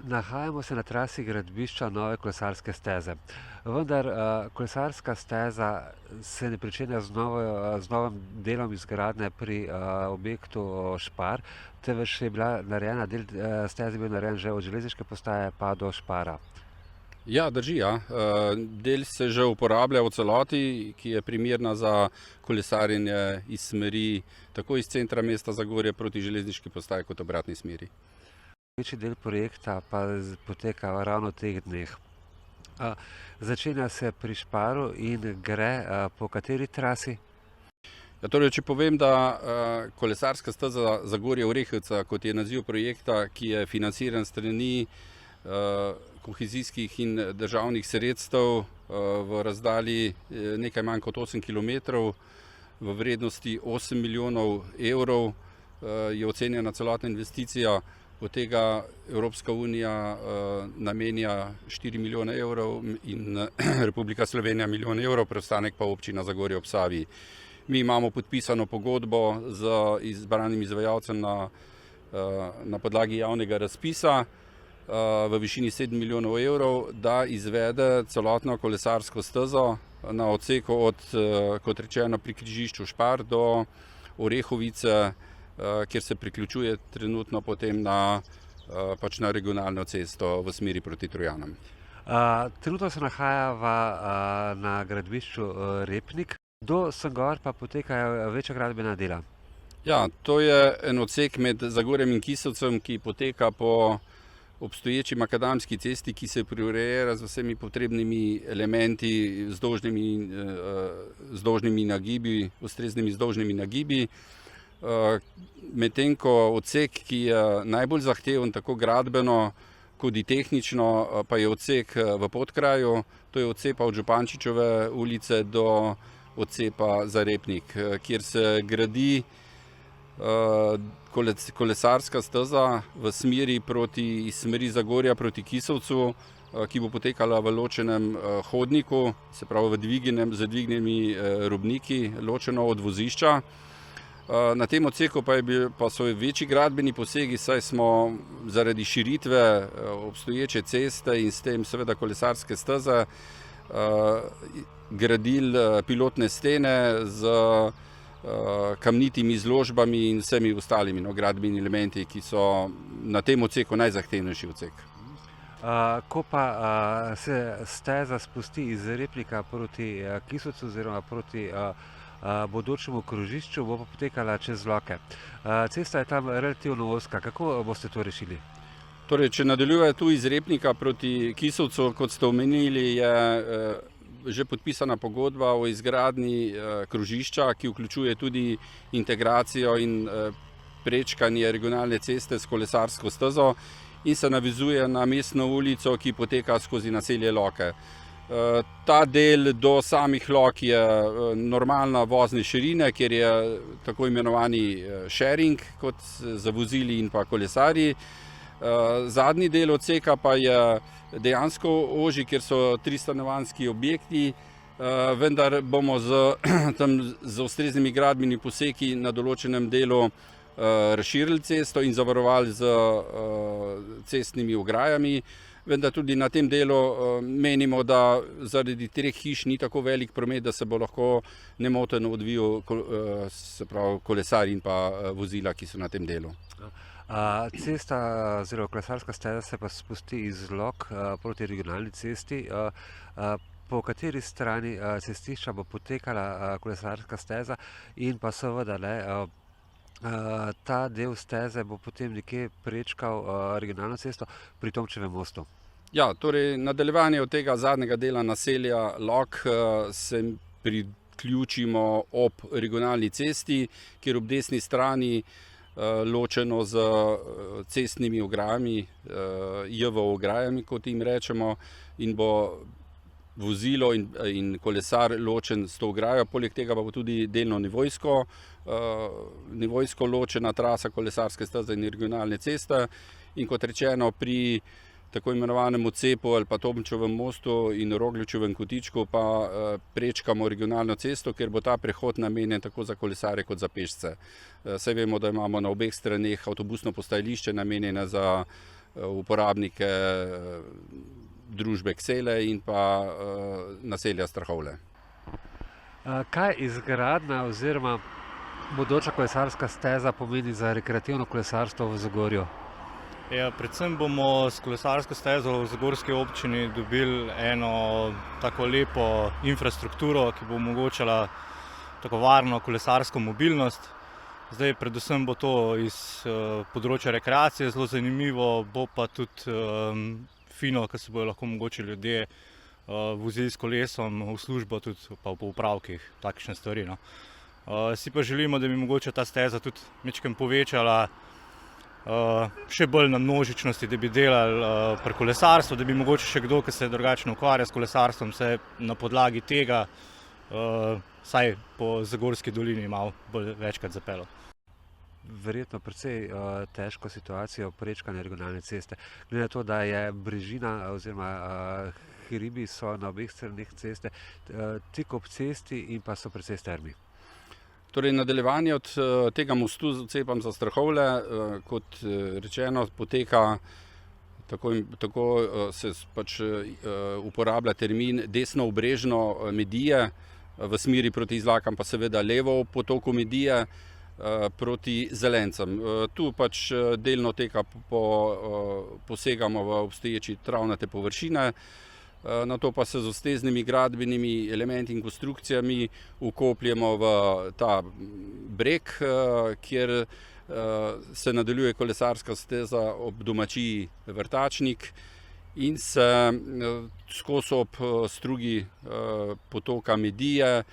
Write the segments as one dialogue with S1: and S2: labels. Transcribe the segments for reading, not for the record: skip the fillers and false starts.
S1: Nahajamo se na trasi gradbišča nove kolesarske steze. Vendar kolesarska steza se ne pričenja z novim delom izgradnje pri objektu Špar, temveč je bila narejena, del steze je bil narejen že od železniške postaje pa do Špara.
S2: Ja, drži, ja. Del se že uporablja v celoti, ki je primerna za kolesarjenje iz smeri tako iz centra mesta Zagorje proti železniški postaji kot obratni smeri.
S1: Večji del projekta pa poteka ravno v teh dneh. Začenja se pri Šparu in gre po kateri trasi?
S2: Ja, torej, če povem, da kolesarska steza Zagorje-Orehovca, kot je naziv projekta, ki je financiran strani kohezijskih in državnih sredstev v razdalji nekaj manj kot 8 km v vrednosti 8 milijonov evrov, je ocenjena celotna investicija. Od tega Evropska unija namenja 4 milijone evrov in Republika Slovenija milijon evrov, preostanek pa občina Zagorje ob Savi. Mi imamo podpisano pogodbo z izbranim izvajalcem na podlagi javnega razpisa v višini 7 milijonov evrov, da izvede celotno kolesarsko stezo na odseku od, kot rečeno, pri križišču Špar do Orehovice, kjer se priključuje trenutno potem na regionalno cesto v smeri proti Trojanom.
S1: Trenutno se nahajava na gradbišču Repnik. Do Sengor pa potekajo večja gradbena dela.
S2: Ja, to je en odsek med Zagorjem in Kisovcem, ki poteka po obstoječi makadamski cesti, ki se priurejera z vsemi potrebnimi elementi, vzdolžnimi nagibi, ustreznimi vzdolžnimi nagibi. Medtem ko odsek, ki je najbolj zahteven tako gradbeno kot i tehnično, pa je odsek v Podkraju, to je odcepa od Župančičeve ulice do odcepa za Repnik, kjer se gradi kolesarska steza v smeri Zagorja proti Kisovcu, ki bo potekala v ločenem hodniku, se pravi z dvignjenimi robniki, ločeno od vozišča. Na tem odseku pa so večji gradbeni posegi, saj smo zaradi širitve obstoječe ceste in s tem seveda kolesarske steze gradili pilotne stene z kamnitimi izložbami in vsemi ostalimi gradbenimi elementi, ki so na tem odseku najzahtevnejši odsek.
S1: Ko pa se steza spusti iz Repnika proti Kisovcu oziroma proti bodočemu krožišču, bo pa potekala čez Loke. Cesta je tam relativno ozka. Kako boste to rešili?
S2: Torej, če nadaljuje tu iz Repnika proti Kisovcu, kot ste omenili, je že podpisana pogodba o izgradnji krožišča, ki vključuje tudi integracijo in prečkanje regionalne ceste s kolesarsko stezo in se navezuje na mestno ulico, ki poteka skozi naselje Loke. Ta del do samih Lok je normalna vozne širine, kjer je tako imenovani sharing kot za vozili in pa kolesarji. Zadnji del odseka pa je dejansko ožji, kjer so 3 stanovanjski objekti, vendar bomo z ustreznimi gradbenimi poseki na določenem delu razširili cesto in zavarovali z cestnimi ograjami. Vendar tudi na tem delu menimo, da zaradi 3 hiš ni tako velik promet, da se bo lahko nemoteno odvijal kolesarji in pa vozila, ki so na tem delu.
S1: Cesta oziroma kolesarska steza se pa spusti iz Lok proti regionalni cesti. Po kateri strani cestišča bo potekala kolesarska steza in pa seveda ta del steze bo potem nekje prečkal regionalno cesto pri Tomčevem mostu?
S2: Ja, torej nadaljevanje od tega zadnjega dela naselja Lok se priključimo ob regionalni cesti, kjer ob desni strani ločeno z cestnimi ograjami, JVO ograjami, kot jim rečemo, in bo vozilo in kolesar ločen s to ograjo. Poleg tega pa bo tudi delno nivojsko ločena trasa kolesarske steze in regionalne ceste. In kot rečeno, pri tako imenovanem odcepu ali pa Tomčevem mostu in Rogljičevem kotičku pa prečkamo regionalno cesto, ker bo ta prehod namenjen tako za kolesare kot za pešce. Saj vemo, da imamo na obeh straneh avtobusno postajališče namenjeno za uporabnike družbe Ksele in pa naselja Strahovlje.
S1: Kaj izgradnja oziroma bodoča kolesarska steza pomeni za rekreativno kolesarstvo v Zagorju?
S3: Ja, predvsem bomo s kolesarsko stezo v zagorski občini dobili eno tako lepo infrastrukturo, ki bo omogočala tako varno kolesarsko mobilnost. Zdaj predvsem bo to iz področja rekreacije zelo zanimivo, bo pa tudi fino, ker se bodo lahko mogoče ljudje vozili s kolesom v službo, tudi pa po upravkih, takšne stvari. No. Si pa želimo, da bi mogoče ta steza tudi majčkeno povečala še bolj na množičnosti, da bi delali pri kolesarstvu, da bi mogoče še kdo, ki se drugače ukvarja s kolesarstvom, se na podlagi tega vsaj po Zagorski dolini malo bolj večkrat zapeljal.
S1: Verjetno precej težko situacijo prečkanja regionalne ceste. Glede na to, da je brežina oziroma hribi so na obeh straneh ceste, tik ob cesti in pa so precej strmi.
S2: Torej, nadaljevanje od tega mostu z odcepom za Strahovlje, kot rečeno, poteka tako se pač uporablja termin desno obrežno Medije v smeri proti Izlakam, pa seveda levo potoku Medije proti Zelencem. Tu pač delno teka posegamo v obstoječi travnate površine, na to pa se z ustreznimi gradbenimi elementi in konstrukcijami vkopljemo v ta breg, kjer se nadaljuje kolesarska steza ob domačiji Vrtačnik in se skozi ob strugi potoka Medije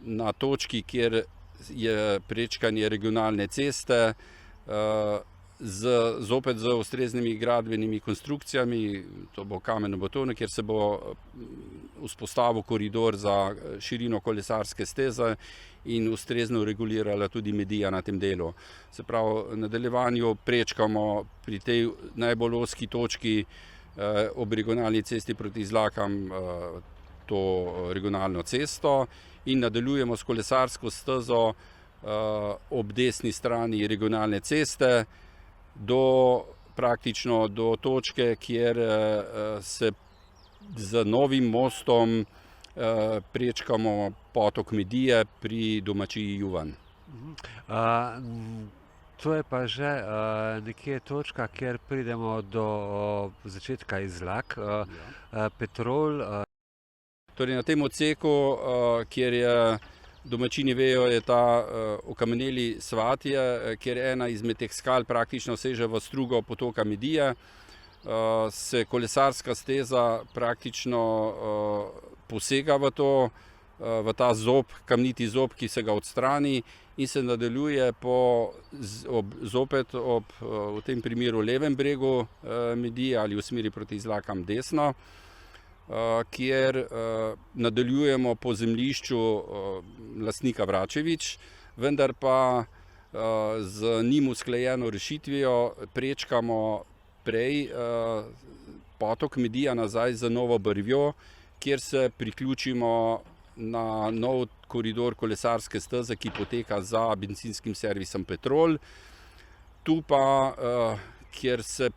S2: na točki, kjer je prečkanje regionalne ceste, zopet z ustreznimi gradbenimi konstrukcijami, to bo kamen beton, kjer se bo vzpostavil koridor za širino kolesarske steze in ustrezno regulirala tudi Medija na tem delu. Se pravi, v nadaljevanju prečkamo pri tej najbolj ozki točki ob regionalni cesti proti Izlakam to regionalno cesto in nadaljujemo s kolesarsko stezo ob desni strani regionalne ceste praktično do točke, kjer se z novim mostom prečkamo potok Medije pri domačiji Juvan.
S1: To je pa že nekje točka, kjer pridemo do začetka Izlak, Petrol.
S2: Torej, na tem odseku, kjer je domačini vejo, je ta okameneli Svatje, kjer ena izmed teh skal praktično seže v strugo potoka Medije, se kolesarska steza praktično posega v ta zob, kamniti zob, ki se ga odstrani in se nadaljuje zopet v tem primeru levem bregu Medije ali v smeri proti Izlakam desno, kjer nadaljujemo po zemljišču lastnika Vračevič, vendar pa z njim usklajeno rešitvijo prečkamo prej potok Medija nazaj za Novo Brvjo, kjer se priključimo na nov koridor kolesarske steze, ki poteka za bencinskim servisom Petrol. Tu pa kjer se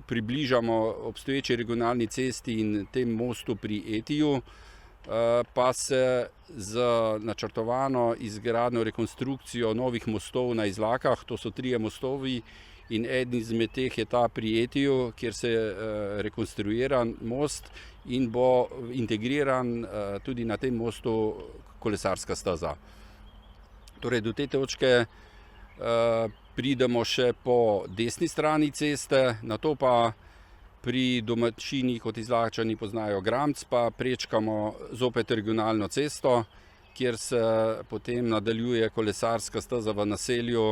S2: približamo obstoječi regionalni cesti in tem mostu pri Etiju, pa se z načrtovano izgradnjo rekonstrukcijo novih mostov na Izlakah, to so 3 mostovi in eden izmed teh je ta pri Etiju, kjer se rekonstruira most in bo integriran tudi na tem mostu kolesarska steza. Torej, do te točke pridemo še po desni strani ceste, nato pa pri domačini, kot Izlačani poznajo Gramc, pa prečkamo zopet regionalno cesto, kjer se potem nadaljuje kolesarska steza v naselju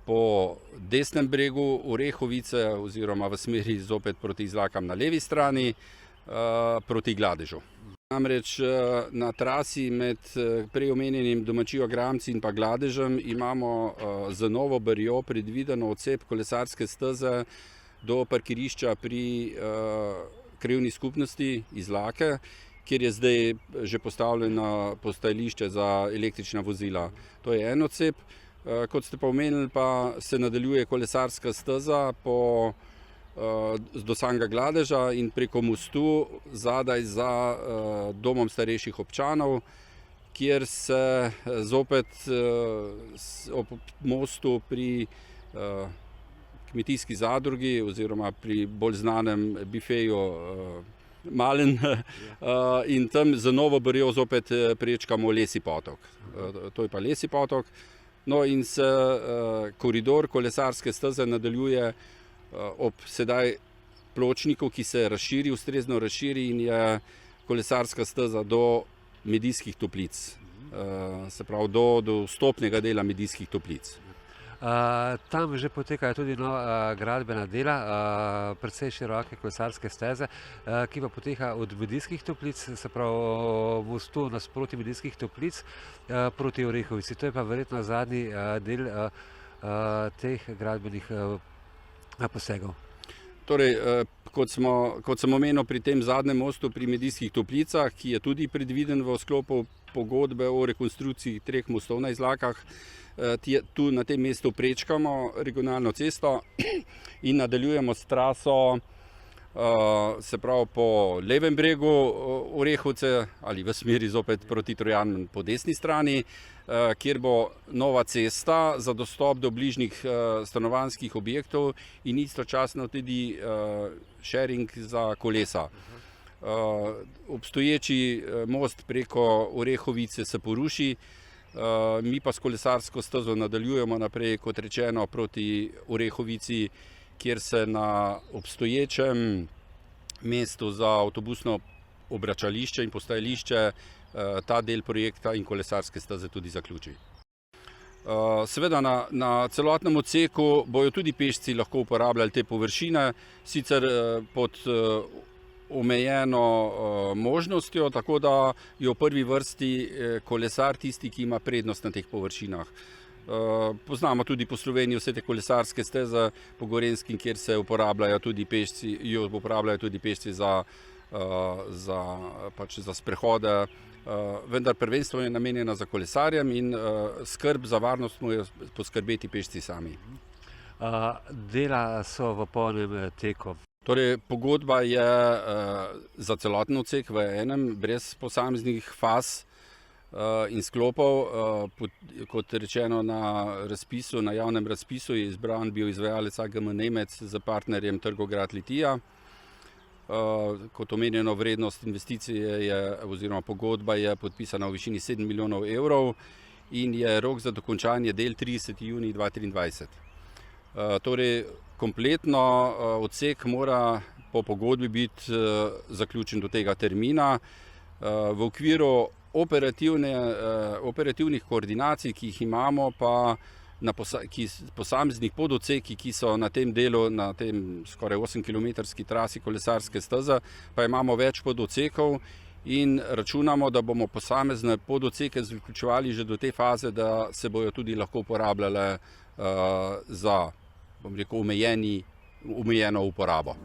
S2: po desnem bregu Orehovice oziroma v smeri zopet proti Izlakam na levi strani proti Gladežu. Namreč na trasi med prej omenjenim domačijo Gramci in pa Gladežem imamo za Novo Brvjo predvideno odcep kolesarske steze do parkirišča pri krajevni skupnosti Izlake, kjer je zdaj že postavljeno postajališče za električna vozila. To je en odcep. Kot ste pa omenili, pa se nadaljuje kolesarska steza po do samega Gladeža in preko mostu zadaj za domom starejših občanov, kjer se zopet ob mostu pri kmetijski zadrugi oziroma pri bolj znanem bifeju Malen in tam za Novo Brjo zopet prečkamo Lesji potok. To je pa Lesji potok. No in se koridor kolesarske steze nadaljuje ob sedaj pločniku, ki se razširi, ustrezno razširi in je kolesarska steza do Medijskih toplic. Se pravi do vstopnega dela Medijskih toplic.
S1: Tam že potekajo tudi nova gradbena dela, precej široke kolesarske steze, ki pa poteka od Medijskih toplic, se pravi mostu nasproti Medijskih toplic proti Orehovici. To je pa verjetno zadnji del teh gradbenih posegov.
S2: Torej, kot sem omenil pri tem zadnjem mostu pri Medijskih toplicah, ki je tudi predviden v sklopu pogodbe o rekonstrukciji 3 mostov na Izlakah, tu na tem mestu prečkamo regionalno cesto in nadaljujemo s traso, se pravi po levem bregu Orehovce ali v smeri zopet proti Trojanom po desni strani, kjer bo nova cesta za dostop do bližnjih stanovanjskih objektov in istočasno tudi sharing za kolesa. Obstoječi most preko Orehovice se poruši, mi pa s kolesarsko stezo nadaljujemo naprej, kot rečeno, proti Orehovici, kjer se na obstoječem mestu za avtobusno obračališče in postajališče ta del projekta in kolesarske steze tudi zaključi. Seveda na celotnem odseku bojo tudi pešci lahko uporabljali te površine, sicer pod omejeno možnostjo, tako da je v prvi vrsti kolesar tisti, ki ima prednost na teh površinah. Poznamo tudi po Sloveniji vse te kolesarske steze po Gorenjskem, kjer se uporabljajo tudi pešci za sprehode, vendar prvenstvo je namenjeno za kolesarjem in skrb za varnost morajo poskrbeti pešci sami.
S1: Dela so v polnem teku.
S2: Torej, pogodba je za celoten odsek v enem, brez posameznih faz in sklopov. Kot rečeno, na javnem razpisu je izbran bil izvajalec AGM Nemec z partnerjem Trgograd Litija. Kot omenjeno, vrednost investicije oziroma pogodba je podpisana v višini 7 milijonov evrov in je rok za dokončanje del 30. junij 2023. Torej, kompletno odsek mora po pogodbi biti zaključen do tega termina. V okviru operativnih koordinacij, ki jih imamo, pa na posameznih pododsekih, ki so na tem delu, na tem skoraj 8-kilometrski trasi kolesarske steze, pa imamo več pododsekov in računamo, da bomo posamezne pododseke zaključevali že do te faze, da se bojo tudi lahko uporabljale za, bom rekel, omejeno uporabo.